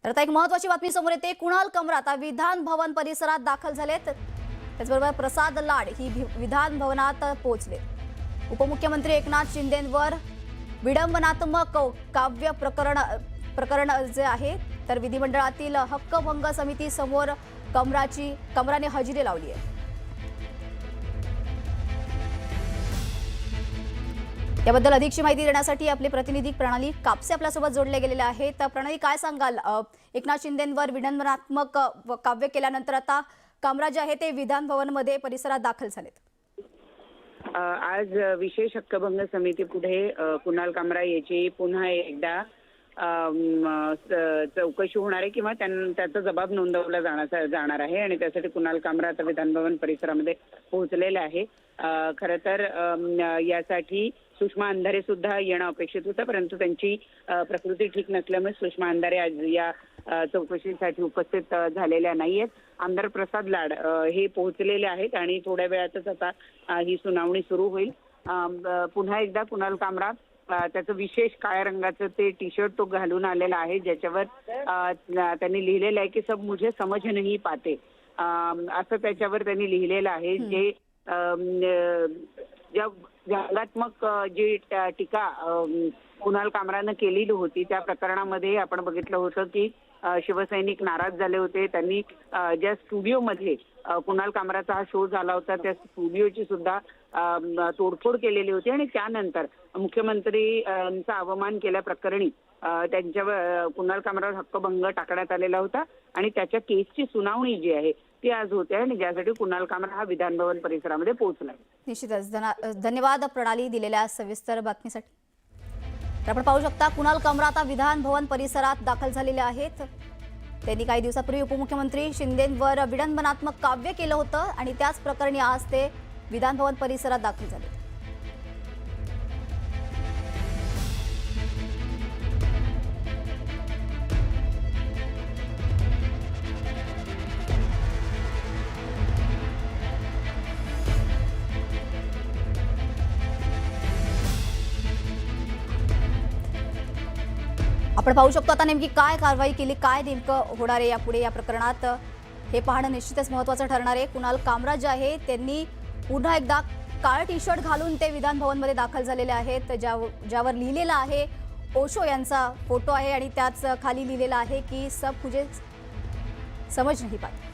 तर आता एक महत्त्वाची बातमी समोर येते। कुणाल कमरा आता विधान भवन परिसरात दाखल झालेत। त्याचबरोबर प्रसाद लाड ही विधान भवनात पोहोचले। उपमुख्यमंत्री एकनाथ शिंदेंवर विडंबनात्मक काव्य प्रकरण जे आहे तर विधिमंडळातील हक्कभंग समिती समोर कमराने हजेरी लावली आहे। याबद्दल अधिकची माहिती देण्यासाठी आपले प्रतिनिधी प्रणाली कापसे आपल्यासोबत जोडले गेलेले आहेत। तर प्रणाली, काय सांगाल, एकनाथ शिंदेंवर विडंबनात्मक काव्य केल्यानंतर आता कमरा जे आहे ते विधान भवन मध्ये परिसरात दाखल झालेत। आज विशेष हक्कभंग समिती पुढे कुणाल कामरा याची पुन्हा एकदा चौकशी होणार आहे किंवा त्याचा जबाब नोंदवला जाणार आहे आणि त्यासाठी कुणाल कामरा आता विधान भवन परिसरामध्ये पोहोचलेला आहे। खरं तर यासाठी सुषमा अंधारे सुद्धा येणं अपेक्षित होतं, परंतु त्यांची प्रकृती ठीक नसल्यामुळे सुषमा अंधारे आज या चौकशीसाठी उपस्थित झालेल्या नाहीयेत। आमदार प्रसाद लाड हे पोहोचलेले आहेत आणि थोड्या वेळातच आता ही सुनावणी सुरू होईल। पुन्हा एकदा कुणाल कामरा त्याचं विशेष काळ्या रंगाचं ते टी शर्ट तो घालून आलेला आहे, ज्याच्यावर त्यांनी लिहिलेलं आहे की सब मुझे समझ नहीं पाते, असं त्याच्यावर त्यांनी लिहिलेलं आहे। जे व्यंगात्मक जी टीका कुणाल कामरानं केलेली होती त्या प्रकरणामध्ये आपण बघितलं होतं की शिवसैनिक नाराज झाले होते। त्यांनी ज्या स्टुडिओमध्ये कुणाल कामराचा हा शो झाला होता त्या स्टुडिओची सुद्धा तोडफोड केलेली होती आणि त्यानंतर मुख्यमंत्रींचा अवमान केल्याप्रकरणी त्यांच्यावर कुणाल कामरावर हक्कभंग टाकण्यात आलेला होता आणि त्याच्या केसची सुनावणी जी आहे ती आज होते आणि ज्यासाठी कुणाल कामरा हा विधान भवन परिसरामध्ये पोहोचला। निश्चितच धन्यवाद प्रणाली दिलेल्या सविस्तर बातमीसाठी। तर आपण पाहू शकता कुणाल कामरा आता विधान भवन परिसरात दाखल झालेले आहेत। त्यांनी काही दिवसापूर्वी उपमुख्यमंत्री शिंदेंवर विडंबनात्मक काव्य केलं होतं आणि त्याच प्रकरणी आज ते विधान भवन परिसरात दाखल झाले। आपण पाहू शकतो आता नेमकी काय कारवाई केली, काय नेमकं होणार आहे यापुढे या प्रकरणात हे पाहणं निश्चितच महत्त्वाचं ठरणार आहे। कुणाल कामरा जे आहे त्यांनी पुन्हा एकदा काळं टी शर्ट घालून ते विधान भवनमध्ये दाखल झालेले आहेत, ज्यावर लिहिलेलं आहे ओशो यांचा फोटो आहे आणि त्याच खाली लिहिलेलं आहे की सब मुझे समझ नहीं पाते।